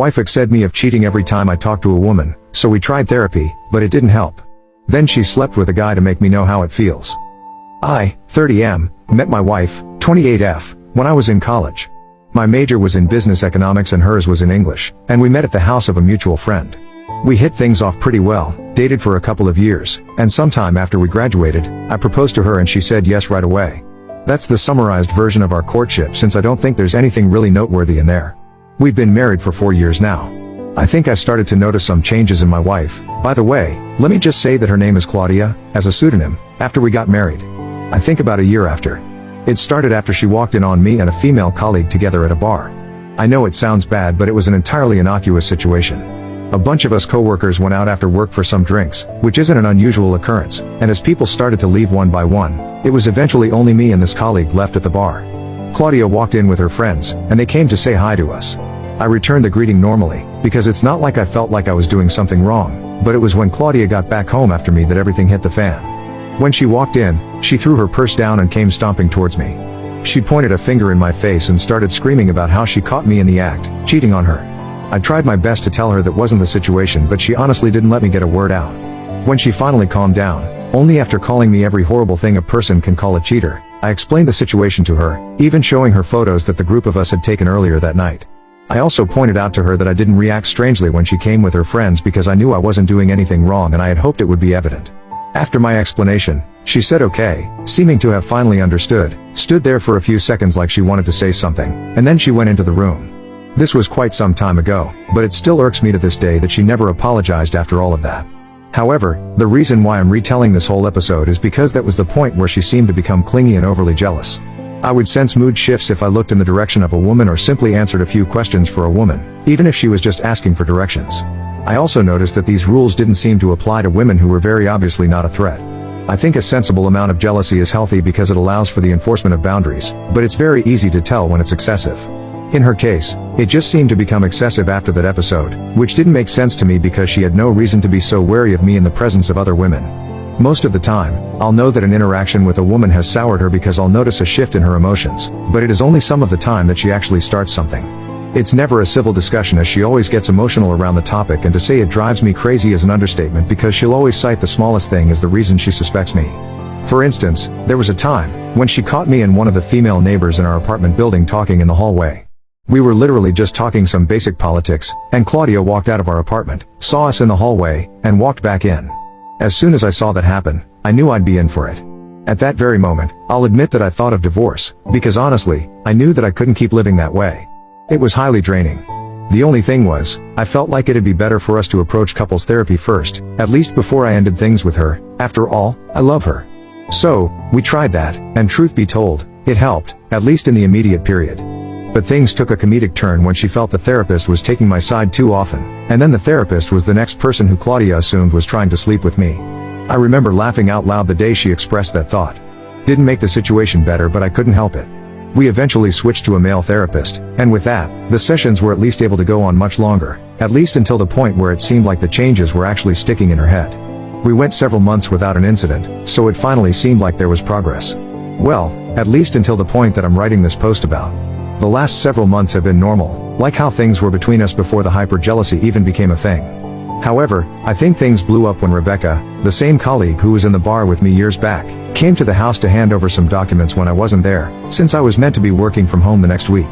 Wife accused me of cheating every time I talked to a woman, so we tried therapy, but it didn't help. Then she slept with a guy to make me know how it feels. I, 30M, met my wife, 28F, when I was in college. My major was in business economics and hers was in English, and we met at the house of a mutual friend. We hit things off pretty well, dated for a couple of years, and sometime after we graduated, I proposed to her and she said yes right away. That's the summarized version of our courtship, since I don't think there's anything really noteworthy in there. We've been married for 4 years now. I think I started to notice some changes in my wife. By the way, let me just say that her name is Claudia, as a pseudonym, after we got married. I think about a year after. It started after she walked in on me and a female colleague together at a bar. I know it sounds bad, but it was an entirely innocuous situation. A bunch of us co-workers went out after work for some drinks, which isn't an unusual occurrence, and as people started to leave one by one, it was eventually only me and this colleague left at the bar. Claudia walked in with her friends, and they came to say hi to us. I returned the greeting normally, because it's not like I felt like I was doing something wrong, but it was when Claudia got back home after me that everything hit the fan. When she walked in, she threw her purse down and came stomping towards me. She pointed a finger in my face and started screaming about how she caught me in the act, cheating on her. I tried my best to tell her that wasn't the situation, but she honestly didn't let me get a word out. When she finally calmed down, only after calling me every horrible thing a person can call a cheater, I explained the situation to her, even showing her photos that the group of us had taken earlier that night. I also pointed out to her that I didn't react strangely when she came with her friends because I knew I wasn't doing anything wrong and I had hoped it would be evident. After my explanation, she said okay, seeming to have finally understood, stood there for a few seconds like she wanted to say something, and then she went into the room. This was quite some time ago, but it still irks me to this day that she never apologized after all of that. However, the reason why I'm retelling this whole episode is because that was the point where she seemed to become clingy and overly jealous. I would sense mood shifts if I looked in the direction of a woman or simply answered a few questions for a woman, even if she was just asking for directions. I also noticed that these rules didn't seem to apply to women who were very obviously not a threat. I think a sensible amount of jealousy is healthy because it allows for the enforcement of boundaries, but it's very easy to tell when it's excessive. In her case, it just seemed to become excessive after that episode, which didn't make sense to me because she had no reason to be so wary of me in the presence of other women. Most of the time, I'll know that an interaction with a woman has soured her because I'll notice a shift in her emotions, but it is only some of the time that she actually starts something. It's never a civil discussion as she always gets emotional around the topic, and to say it drives me crazy is an understatement because she'll always cite the smallest thing as the reason she suspects me. For instance, there was a time when she caught me and one of the female neighbors in our apartment building talking in the hallway. We were literally just talking some basic politics, and Claudia walked out of our apartment, saw us in the hallway, and walked back in. As soon as I saw that happen, I knew I'd be in for it. At that very moment, I'll admit that I thought of divorce, because honestly, I knew that I couldn't keep living that way. It was highly draining. The only thing was, I felt like it'd be better for us to approach couples therapy first, at least before I ended things with her. After all, I love her. So, we tried that, and truth be told, it helped, at least in the immediate period. But things took a comedic turn when she felt the therapist was taking my side too often, and then the therapist was the next person who Claudia assumed was trying to sleep with me. I remember laughing out loud the day she expressed that thought. Didn't make the situation better, but I couldn't help it. We eventually switched to a male therapist, and with that, the sessions were at least able to go on much longer, at least until the point where it seemed like the changes were actually sticking in her head. We went several months without an incident, so it finally seemed like there was progress. Well, at least until the point that I'm writing this post about. The last several months have been normal, like how things were between us before the hyper-jealousy even became a thing. However, I think things blew up when Rebecca, the same colleague who was in the bar with me years back, came to the house to hand over some documents when I wasn't there, since I was meant to be working from home the next week.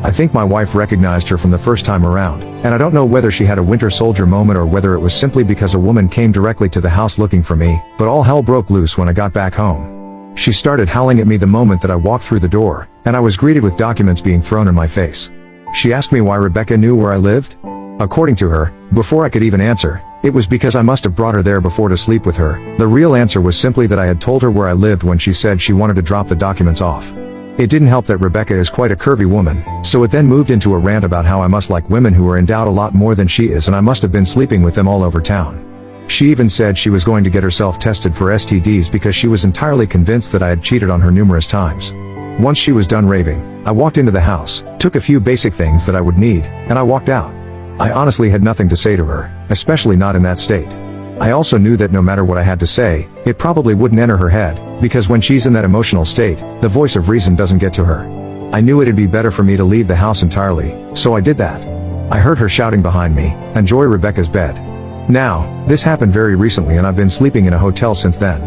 I think my wife recognized her from the first time around, and I don't know whether she had a Winter Soldier moment or whether it was simply because a woman came directly to the house looking for me, but all hell broke loose when I got back home. She started howling at me the moment that I walked through the door, and I was greeted with documents being thrown in my face. She asked me why Rebecca knew where I lived. According to her, before I could even answer, it was because I must have brought her there before to sleep with her. The real answer was simply that I had told her where I lived when she said she wanted to drop the documents off. It didn't help that Rebecca is quite a curvy woman, so it then moved into a rant about how I must like women who are endowed a lot more than she is and I must have been sleeping with them all over town. She even said she was going to get herself tested for STDs because she was entirely convinced that I had cheated on her numerous times. Once she was done raving, I walked into the house, took a few basic things that I would need, and I walked out. I honestly had nothing to say to her, especially not in that state. I also knew that no matter what I had to say, it probably wouldn't enter her head, because when she's in that emotional state, the voice of reason doesn't get to her. I knew it'd be better for me to leave the house entirely, so I did that. I heard her shouting behind me, "Enjoy Rebecca's bed." Now, this happened very recently and I've been sleeping in a hotel since then.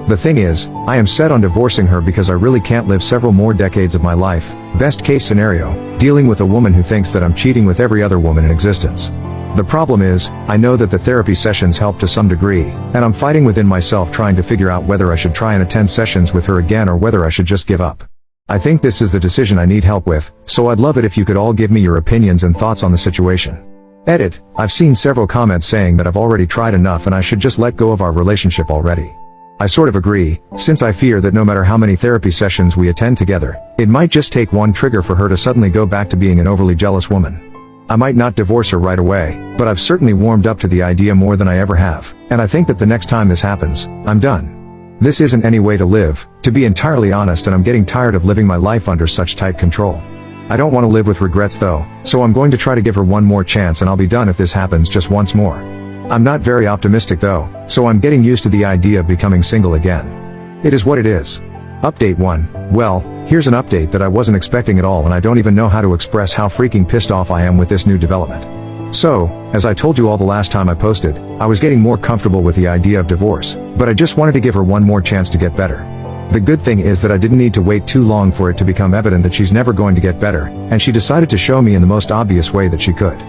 The thing is, I am set on divorcing her because I really can't live several more decades of my life, best case scenario, dealing with a woman who thinks that I'm cheating with every other woman in existence. The problem is, I know that the therapy sessions help to some degree, and I'm fighting within myself trying to figure out whether I should try and attend sessions with her again or whether I should just give up. I think this is the decision I need help with, so I'd love it if you could all give me your opinions and thoughts on the situation. Edit. I've seen several comments saying that I've already tried enough and I should just let go of our relationship already. I sort of agree, since I fear that no matter how many therapy sessions we attend together, it might just take one trigger for her to suddenly go back to being an overly jealous woman. I might not divorce her right away, but I've certainly warmed up to the idea more than I ever have, and I think that the next time this happens, I'm done. This isn't any way to live, to be entirely honest, and I'm getting tired of living my life under such tight control. I don't want to live with regrets though, so I'm going to try to give her one more chance and I'll be done if this happens just once more. I'm not very optimistic though, so I'm getting used to the idea of becoming single again. It is what it is. Update 1. Well, here's an update that I wasn't expecting at all and I don't even know how to express how freaking pissed off I am with this new development. So, as I told you all the last time I posted, I was getting more comfortable with the idea of divorce, but I just wanted to give her one more chance to get better. The good thing is that I didn't need to wait too long for it to become evident that she's never going to get better, and she decided to show me in the most obvious way that she could.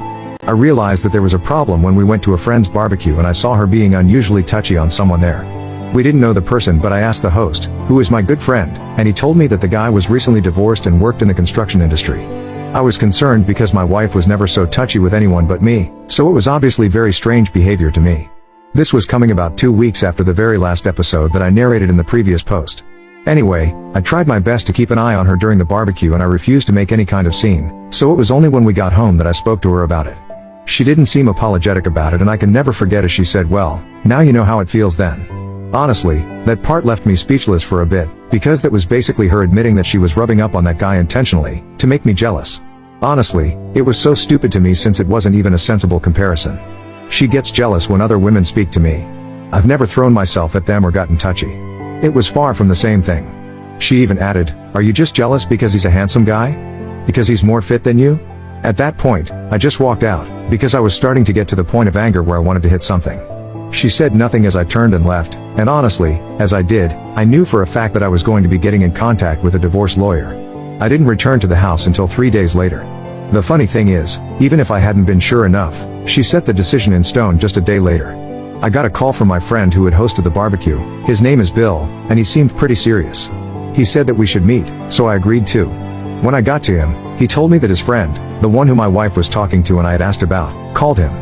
I realized that there was a problem when we went to a friend's barbecue and I saw her being unusually touchy on someone there. We didn't know the person, but I asked the host, who is my good friend, and he told me that the guy was recently divorced and worked in the construction industry. I was concerned because my wife was never so touchy with anyone but me, so it was obviously very strange behavior to me. This was coming about 2 weeks after the very last episode that I narrated in the previous post. Anyway, I tried my best to keep an eye on her during the barbecue and I refused to make any kind of scene, so it was only when we got home that I spoke to her about it. She didn't seem apologetic about it and I can never forget as she said, "Well, now you know how it feels then." Honestly, that part left me speechless for a bit, because that was basically her admitting that she was rubbing up on that guy intentionally, to make me jealous. Honestly, it was so stupid to me since it wasn't even a sensible comparison. She gets jealous when other women speak to me. I've never thrown myself at them or gotten touchy. It was far from the same thing. She even added, "Are you just jealous because he's a handsome guy? Because he's more fit than you?" At that point, I just walked out, because I was starting to get to the point of anger where I wanted to hit something. She said nothing as I turned and left, and honestly, as I did, I knew for a fact that I was going to be getting in contact with a divorce lawyer. I didn't return to the house until 3 days later. The funny thing is, even if I hadn't been sure enough, she set the decision in stone just a day later. I got a call from my friend who had hosted the barbecue. His name is Bill, and he seemed pretty serious. He said that we should meet, so I agreed to. When I got to him, he told me that his friend, the one who my wife was talking to and I had asked about, called him.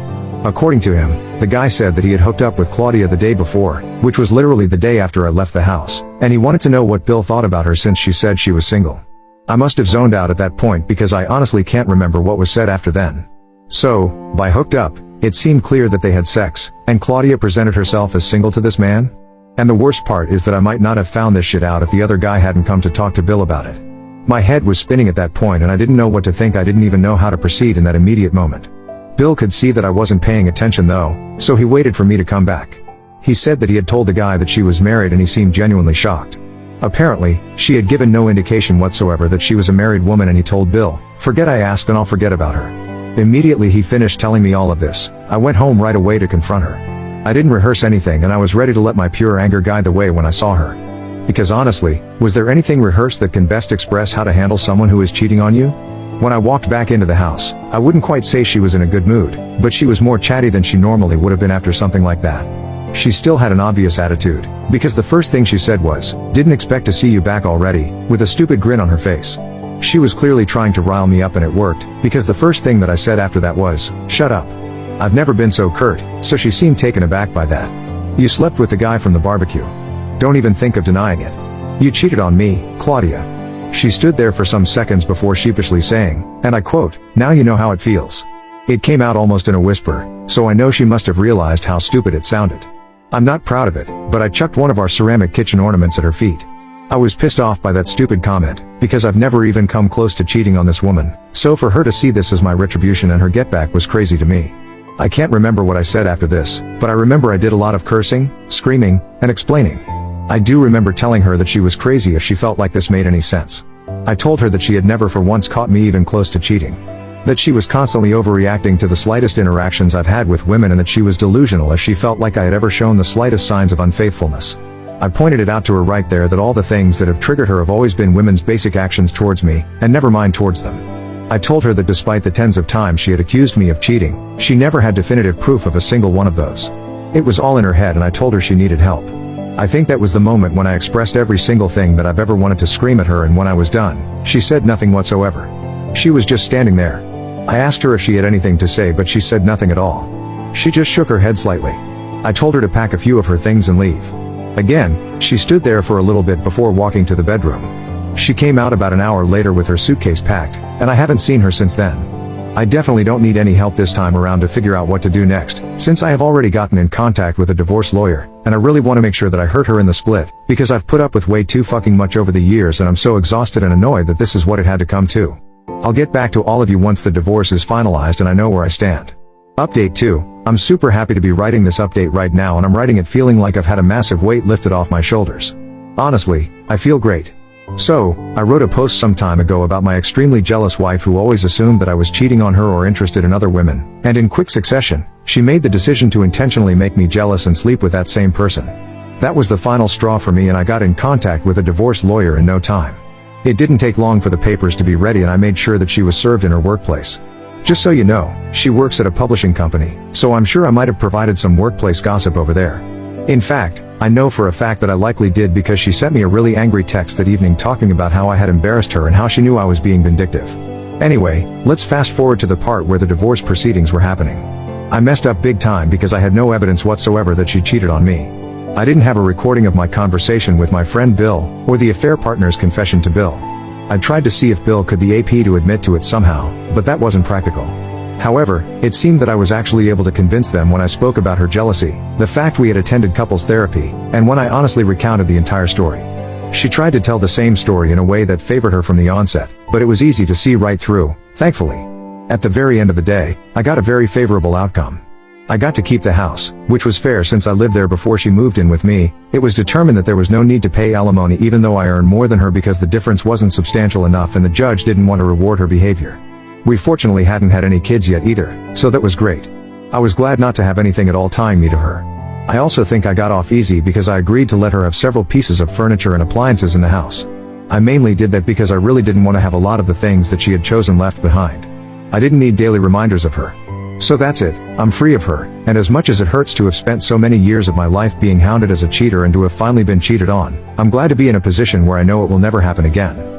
According to him, the guy said that he had hooked up with Claudia the day before, which was literally the day after I left the house, and he wanted to know what Bill thought about her since she said she was single. I must have zoned out at that point because I honestly can't remember what was said after then. So, by hooked up, it seemed clear that they had sex, and Claudia presented herself as single to this man? And the worst part is that I might not have found this shit out if the other guy hadn't come to talk to Bill about it. My head was spinning at that point and I didn't know what to think. I didn't even know how to proceed in that immediate moment. Bill could see that I wasn't paying attention though, so he waited for me to come back. He said that he had told the guy that she was married and he seemed genuinely shocked. Apparently, she had given no indication whatsoever that she was a married woman and he told Bill, "Forget I asked and I'll forget about her." Immediately he finished telling me all of this, I went home right away to confront her. I didn't rehearse anything and I was ready to let my pure anger guide the way when I saw her. Because honestly, was there anything rehearsed that can best express how to handle someone who is cheating on you? When I walked back into the house, I wouldn't quite say she was in a good mood, but she was more chatty than she normally would have been after something like that. She still had an obvious attitude, because the first thing she said was, "Didn't expect to see you back already," with a stupid grin on her face. She was clearly trying to rile me up and it worked, because the first thing that I said after that was, "Shut up." I've never been so curt, so she seemed taken aback by that. "You slept with the guy from the barbecue. Don't even think of denying it. You cheated on me, Claudia." She stood there for some seconds before sheepishly saying, and I quote, "Now you know how it feels." It came out almost in a whisper, so I know she must have realized how stupid it sounded. I'm not proud of it, but I chucked one of our ceramic kitchen ornaments at her feet. I was pissed off by that stupid comment, because I've never even come close to cheating on this woman, so for her to see this as my retribution and her get back was crazy to me. I can't remember what I said after this, but I remember I did a lot of cursing, screaming, and explaining. I do remember telling her that she was crazy if she felt like this made any sense. I told her that she had never for once caught me even close to cheating. That she was constantly overreacting to the slightest interactions I've had with women, and that she was delusional if she felt like I had ever shown the slightest signs of unfaithfulness. I pointed it out to her right there that all the things that have triggered her have always been women's basic actions towards me, and never mine towards them. I told her that despite the tens of times she had accused me of cheating, she never had definitive proof of a single one of those. It was all in her head, and I told her she needed help. I think that was the moment when I expressed every single thing that I've ever wanted to scream at her, and when I was done, she said nothing whatsoever. She was just standing there. I asked her if she had anything to say, but she said nothing at all. She just shook her head slightly. I told her to pack a few of her things and leave. Again, she stood there for a little bit before walking to the bedroom. She came out about an hour later with her suitcase packed, and I haven't seen her since then. I definitely don't need any help this time around to figure out what to do next, since I have already gotten in contact with a divorce lawyer, and I really want to make sure that I hurt her in the split, because I've put up with way too fucking much over the years, and I'm so exhausted and annoyed that this is what it had to come to. I'll get back to all of you once the divorce is finalized and I know where I stand. Update 2. I'm super happy to be writing this update right now, and I'm writing it feeling like I've had a massive weight lifted off my shoulders. Honestly, I feel great. So, I wrote a post some time ago about my extremely jealous wife who always assumed that I was cheating on her or interested in other women, and in quick succession, she made the decision to intentionally make me jealous and sleep with that same person. That was the final straw for me, and I got in contact with a divorce lawyer in no time. It didn't take long for the papers to be ready, and I made sure that she was served in her workplace. Just so you know, she works at a publishing company, so I'm sure I might have provided some workplace gossip over there. In fact, I know for a fact that I likely did, because she sent me a really angry text that evening talking about how I had embarrassed her and how she knew I was being vindictive. Anyway, let's fast forward to the part where the divorce proceedings were happening. I messed up big time because I had no evidence whatsoever that she cheated on me. I didn't have a recording of my conversation with my friend Bill, or the affair partner's confession to Bill. I tried to see if Bill could the AP to admit to it somehow, but that wasn't practical. However, it seemed that I was actually able to convince them when I spoke about her jealousy, the fact we had attended couples therapy, and when I honestly recounted the entire story. She tried to tell the same story in a way that favored her from the onset, but it was easy to see right through, thankfully. At the very end of the day, I got a very favorable outcome. I got to keep the house, which was fair since I lived there before she moved in with me. It was determined that there was no need to pay alimony even though I earned more than her, because the difference wasn't substantial enough and the judge didn't want to reward her behavior. We fortunately hadn't had any kids yet either, so that was great. I was glad not to have anything at all tying me to her. I also think I got off easy because I agreed to let her have several pieces of furniture and appliances in the house. I mainly did that because I really didn't want to have a lot of the things that she had chosen left behind. I didn't need daily reminders of her. So that's it, I'm free of her, and as much as it hurts to have spent so many years of my life being hounded as a cheater and to have finally been cheated on, I'm glad to be in a position where I know it will never happen again.